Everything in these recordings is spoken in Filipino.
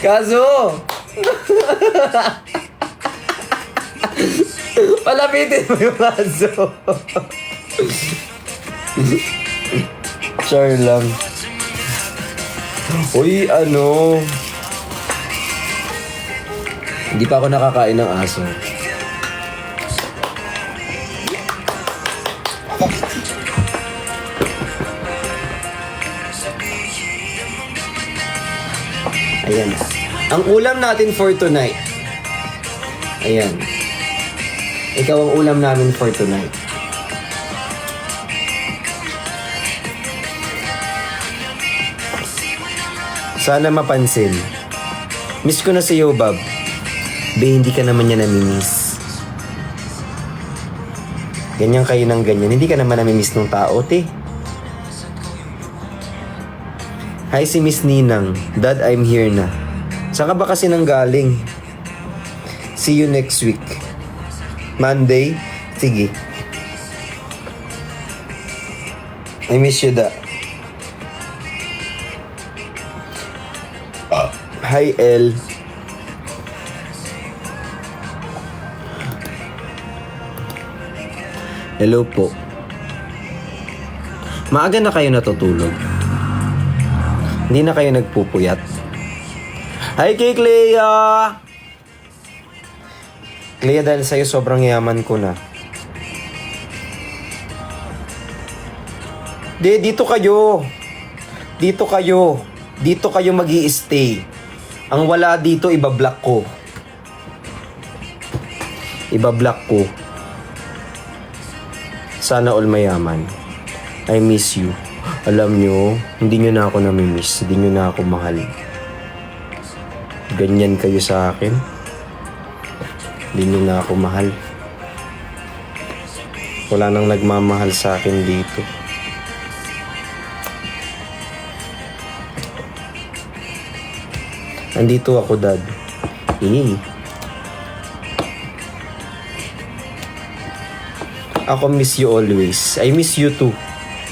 Kaso! Palapitin mo yung kaso. Sure lang. Uy, ano? Hindi pa ako nakakain ng aso. Ayan. Ang ulam natin for tonight. Ayan. Ikaw ang ulam namin for tonight. Sana mapansin. Miss ko na si Yobab. Be, hindi ka naman niya namimiss. Ganyan kayo ng ganyan. Hindi ka naman namimiss ng tao, te. Hi, si Miss Ninang. Dad, I'm here na. Saan ka ba kasi nanggaling? See you next week. Monday? Sige. I miss you, da. Hi, El. Hello po. Maaga na kayo natutulog. Hindi na kayo nagpupuyat. Hi kay Clea! Clea, dahil sa'yo sobrang yaman ko na. Dito kayo. Dito kayo. Dito kayo mag-i-stay. Ang wala dito, ibablock ko. Ibablock ko. Sana all mayaman. I miss you. Alam nyo, hindi nyo na ako namimiss. Hindi nyo na ako mahal. Ganyan kayo sa akin. Hindi nyo na ako mahal. Wala nang nagmamahal sa akin dito. Andito ako, Dad. Ako miss you always. I miss you too.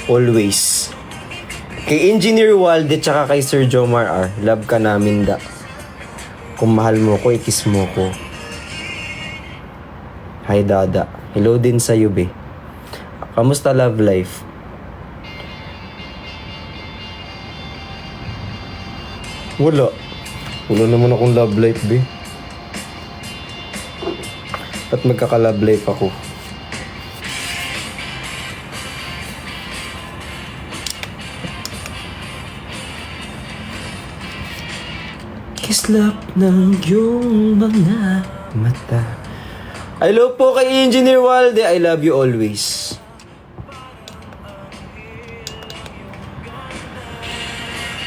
Always. Kay Engineer Walde tsaka kay Sir Jomar R. Love ka namin, da. Kung mahal mo ko, ikis mo ko. Hi, Dada. Hello din sa'yo, be. Kamusta love life? Wala. Wala naman akong love life, be. Ba't magkaka-love life ako? Kislap ng iyong mga mata. Hello po kay Engineer Walde. I love you always.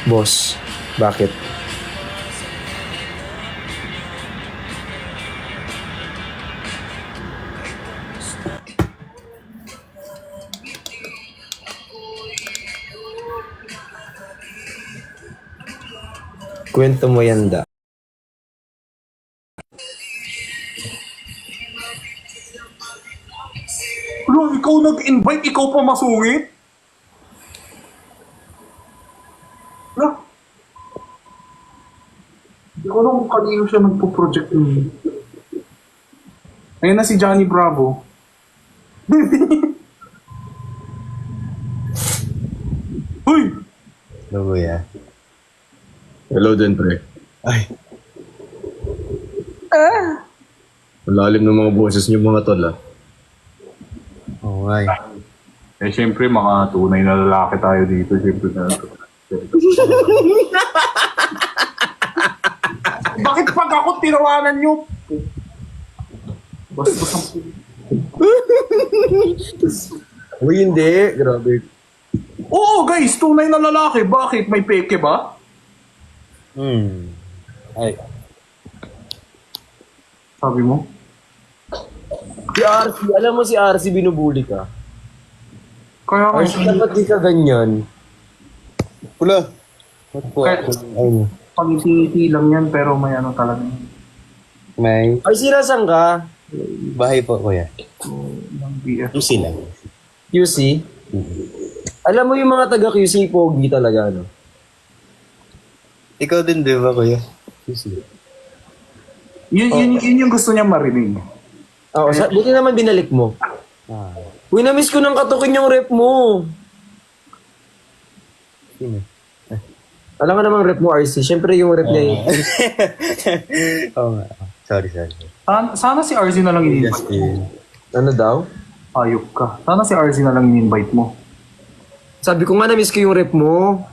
Boss, bakit? Kwento mo yan, da. Bro, ikaw nag-invite, ikaw pa masungit? No? Hindi ko alam kung kanino siya nagpo-project yun. Ayun na si Johnny Bravo. Uy! Hello, kuya. Hello din, pre. Ay, Ang lalim ng mga boses niyo mga tol, ah. oo nga eh. Eh, syempre, mga tunay na lalaki tayo dito. Syempre na. Bakit pag ako tinawanan nyo? Basta Uy, hindi. Grabe. Oo, guys, tunay na lalaki. Bakit? May peke ba? Ay, Sabi mo? Si RC, alam mo si RC binubuli ka. Kaya RC, dapat di ka ganyan. pula. What po? Kaya- Ay, pangiti lang yan, pero may ano talaga. may RC, nasan ka? bahay po, kuya. Ng BF. Yung sila. QC? Alam mo yung mga taga-QC, pogi talaga, no? Ikaw din, di ba, kuya? Sige. Yun yung gusto niya marinig. Oo, buti naman binalik mo. Ah, Uy, na-miss ko ng katukin yung rep mo. sino? Alam nga namang rep mo, RC. Siyempre yung rep niya yun. Oo nga. Sorry. Sana si RZ na lang in-invite. Justin. Ano daw? Ayop ka. Sana si RZ na lang in-invite mo. Sabi ko nga, na-miss ko yung rep mo.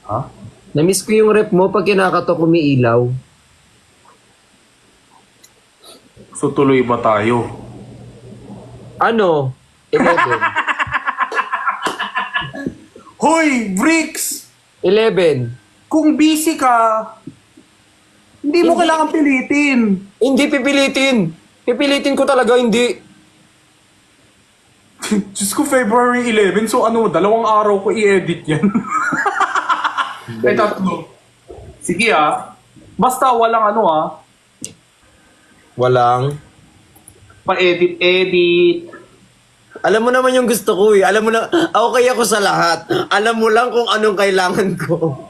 Ha? Na-miss ko yung rep mo pag kinakatok umiilaw. So tuloy ba tayo? Ano? 11. Hoy, Bricks! 11. Kung busy ka, hindi mo kailangan pilitin. Hindi pipilitin. Pipilitin ko talaga, hindi. Diyos ko, February 11. So ano, 2 araw ko i-edit yan. Ay, 3. Sige Basta walang Walang. pa-edit. Alam mo naman yung gusto ko eh. Alam mo na, okay ako sa lahat. Alam mo lang kung anong kailangan ko.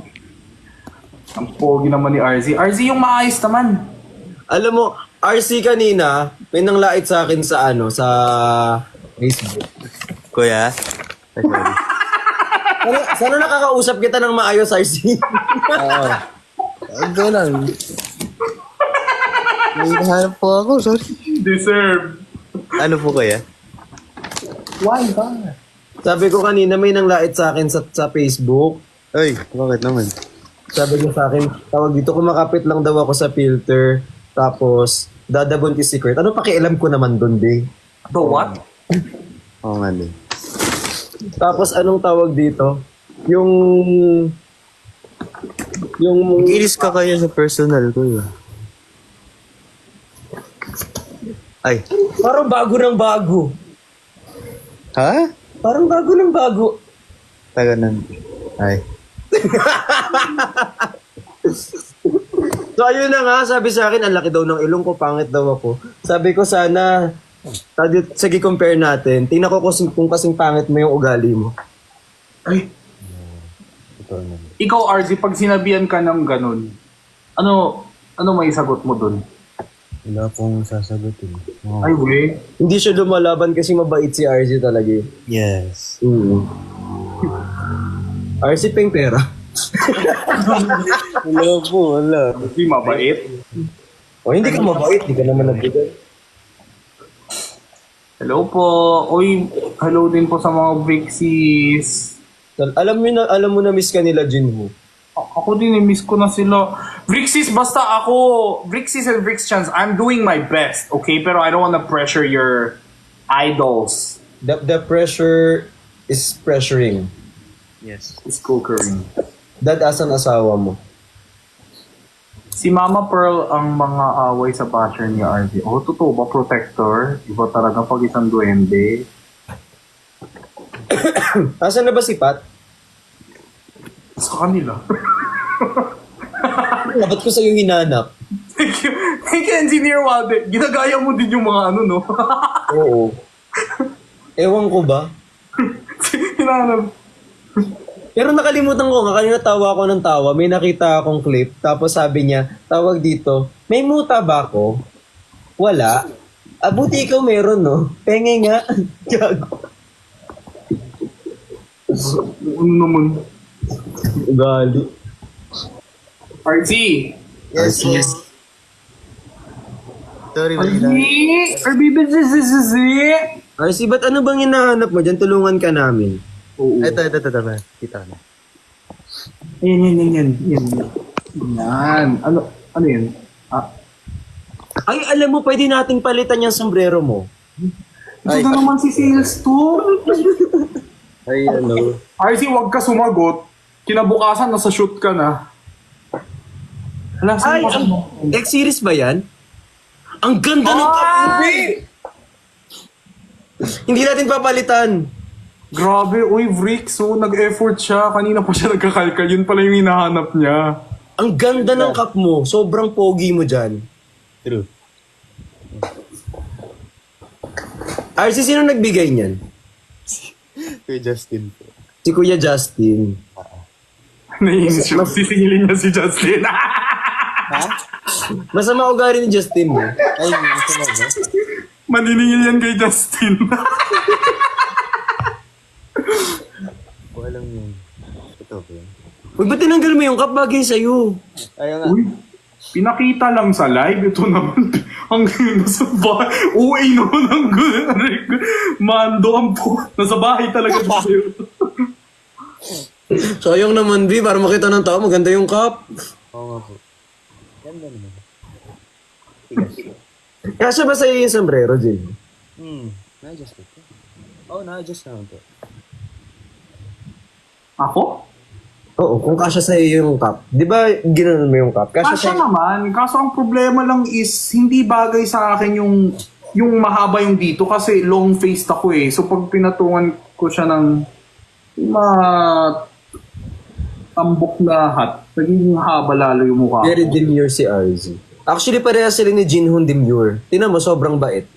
Ang pogi naman ni RZ. RZ yung maayos naman. Alam mo, RC kanina, may nanglait sa akin sa Facebook. Kuya? Ay, sorry. Sana nakakausap kita ng maayos, RC. Oo. Ito lang. May hinahanap po ako, sorry. Deserve. Ano po, kuya? Why ba? Sabi ko kanina, may nanglait sa akin sa Facebook. Ay, bakit naman? Sabi niya sa akin, tawag dito, kumakapit lang daw ako sa filter. Tapos, dadabon ki secret. Ano pakialam ko naman doon, be? The what? Oo nga din. Tapos, anong tawag dito? Yung... Mag-iris ka kaya sa personal, kuya. Ay. Parang bago ng bago. Ha? Parang bago ng bago. Taga nan. Ay. So, ayun na nga, sabi sa akin, ang laki daw ng ilong ko, pangit daw ako. Sabi ko sana, sige compare natin. Tingnan ko kung kasing pangit mo yung ugali mo. Ay, Ito naman. ikaw RZ, pag sinabihan ka ng ganun, ano may sagot mo dun? Wala pong sasagutin. Oh. Ay, we. Hindi siya lumalaban kasi mabait si RC talaga. Yes. RC pa yung pera. Wala po, wala. Hindi mabait. O hindi ka mabait, hindi ka naman nagbigay. Hello po. Uy, hello din po sa mga Brixies. Alam mo na miss ka nila, Jinwoo. Ako din, miss ko na sila. Brixies, basta ako, Brixies and Brixchans, I'm doing my best, okay? Pero I don't wanna pressure your idols. The pressure is pressuring. Yes. It's cookery. Dad, asan asawa mo? Si Mama Pearl ang mga away sa basher ni RZ. Oh, totoo ba, protector? Iba talaga pag isang duwende. Asan na ba si Pat? Sa kanila. Ba't ko sa'yo hinanap? Thank you. Thank you, Engineer Walde. Ginagaya mo din yung mga no? Oo. Ewan ko ba? Hinanap. Pero nakalimutan ko nga, kanina tawa ako ng tawa. May nakita akong clip. Tapos sabi niya, tawag dito, may muta ba ako? Wala. Buti ikaw meron, no? Penge nga. Gago. Ano naman? Ugali. RZ! Yes. Sorry, RZ! wala. RZ! RC, ba't ano bang hinahanap mo dyan? Tulungan ka namin. Oo. Ito. Kita ko na. Yan. Yan. Ano yun? Ay, alam mo, pwede nating palitan yung sombrero mo. Ito na naman si Sales 2. Ay, ano. RZ, wag ka sumagot. Kinabukasan, nasa shoot ka na. Hala, Ay, saan mo? X-series ba yan? Ang ganda ng kape! Hindi natin papalitan. Grabe, uy, Vrick, so nag-effort siya. Kanina pa siya nagkakalkal. Yun pala yung hinahanap niya. Ang ganda ng cup mo. Sobrang pogi mo dyan. True. RC, sino nagbigay niyan? Kay Justin po. Si Kuya Justin. Naiinis siya. Sisingilin niya si Justin. Ha? Masama ugali ni Justin. Eh. Ay, gusto mo ba? Maniningil yan kay Justin. Ko alam yun. Ito ba yun? Uy, ba't tinanggal mo yung cup bagay sa'yo? Ayaw nga. Uy, pinakita lang sa live. Ito naman. Ang nasa bahay. Uwi naman ang Mando ang po. Nasa bahay talaga sa'yo. Sayang naman, B. Para makita ng tao, maganda yung cup. Oo nga po. Ganda naman. Tigas. Kasya ba sa'yo yung sombrero, Jim? Na-adjust ko. Oo, na-adjust naman po. Ako? Oo, kung kasya sa'yo yung cup. Di ba ginanon mo yung cup? Kasya Kasya sa'yo. naman. Kaso ang problema lang is, hindi bagay sa akin yung mahaba yung dito kasi long-faced ako eh. So pag pinatungan ko siya ng tambok na hat, naging haba lalo yung mukha Very ko. demure si RZ. Actually, parehas sila ni Jinhoon demure. Tingnan mo, sobrang bait.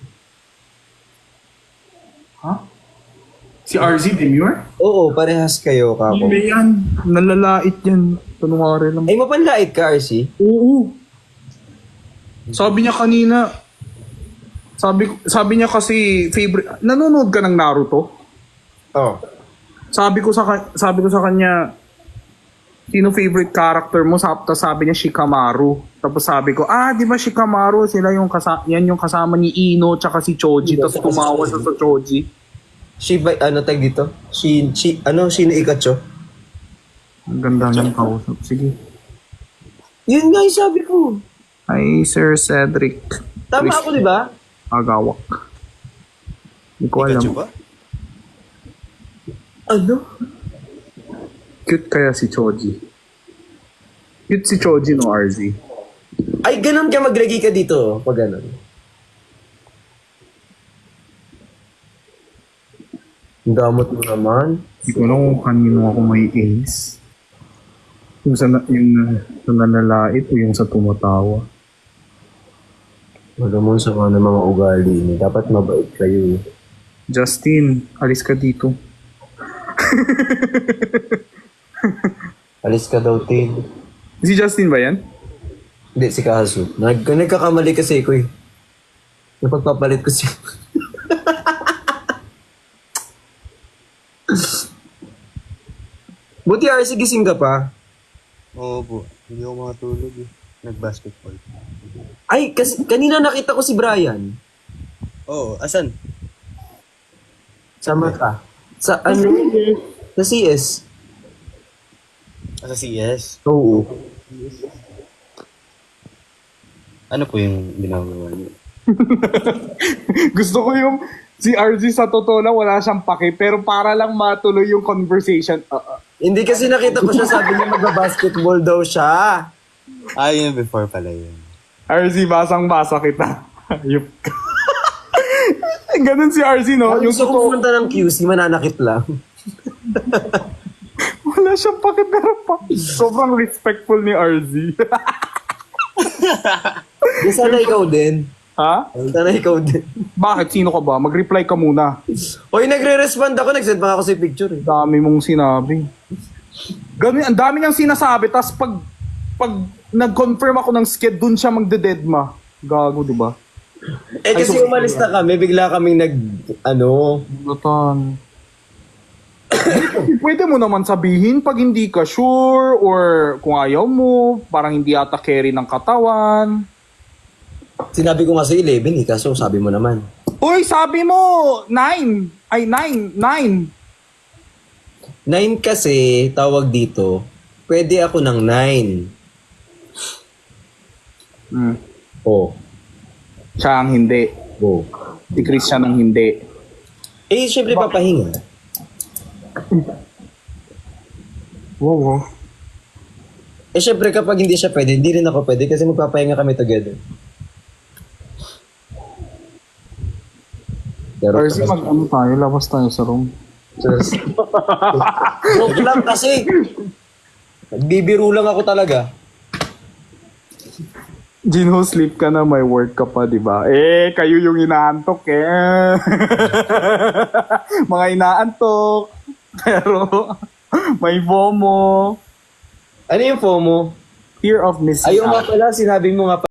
Ha? Si RZ Demure? Oo, parehas kayo, kako. Hindi yan. Nalalait yan. Tanungari lang. Ay, mapanlait ka, RC? Oo. Sabi niya kanina, sabi niya kasi favorite, nanonood ka ng Naruto? Oo. Sabi ko sa kanya, sino favorite character mo? Tapos sabi niya Shikamaru. Tapos sabi ko, di ba Shikamaru, sila yung yan yung kasama ni Ino tsaka si Choji. Tapos tumawa siya sa Choji. Tag dito? Sino Ikacho? Ang ganda niyang kausap. Sige. Yun nga yung sabi ko. Hi, Sir Cedric. Tama ako, di ba? Agawak. Hindi ko alam. Pikachu ba? Ano? Cute kaya si Choji. Cute si Choji, no, RZ? Ay, ganun ka, maglagay ka dito. Pag ganun. Ang damot mo naman. Hindi ko alam kung kanino ako may ace. Yung sa nanlalait o yung sa tumatawa. Wala mo sa mga ugali niyo. Dapat mabait kayo. Justin, alis ka dito. Alis ka daw, Tin. Si Justin ba yan? Hindi, si Kahasu. Nagkakamali kasi ko eh. Napagpapalit ko siya. Buti RC gising ka pa. Oo po. Hindi ako makatulog eh. Nag-basketball. Ay, kasi kanina nakita ko si Brian. Oo, asan? Sama ka. Sa ano? Sa CS. Sa CS. Oo. Ano po yung ginagawa niyo? Gusto ko yung si RZ sa totoo lang wala siyang pake pero para lang matuloy yung conversation. Hindi kasi nakita ko siya, sabi niya magba-basketball daw siya. Yun before pala yun. RZ, basang-basa kita. Ayup ka. Ganun si RZ, no? Yung Yung gusto ko totoo, pumunta ng QC, mananakit lang. wala siyang pake pero sobrang respectful ni RZ. Sana ikaw din. Ha? Sana ikaw din. Bakit? Sino ka ba? Mag-reply ka muna. Hoy, nagre-respond ako. Nag-send pa nga ako sa picture eh. Dami mong sinabi. Ganun, ang dami niyang sinasabi, tapos pag nag-confirm ako ng sked, dun siya magde-deadma. Gago, di ba? Eh kasi umalis na kami, bigla kaming Lutan. Pwede mo naman sabihin pag hindi ka sure or kung ayaw mo, parang hindi ata carry ng katawan. Sinabi ko nga sa 11 eh, kaso sabi mo naman. Uy, sabi mo 9. Ay, 9. 9 kasi, tawag dito, pwede ako ng 9. Oh. Siya ang hindi. Oh. Si Christian ang hindi. Eh, syempre papahinga. Wow. Eh, syempre kapag hindi siya pwede, hindi rin ako pwede kasi magpapahinga kami together. Pero, RC, mag-ano tayo? Labas tayo sa room. Joke lang kasi. Nagbibiro lang ako talaga. Jinho, sleep ka na, may work ka pa, di ba? Eh, kayo yung inaantok eh. Mga inaantok. Pero, may FOMO. Ano yung FOMO? Fear of missing Ayun nga out. pala, sinabi mo nga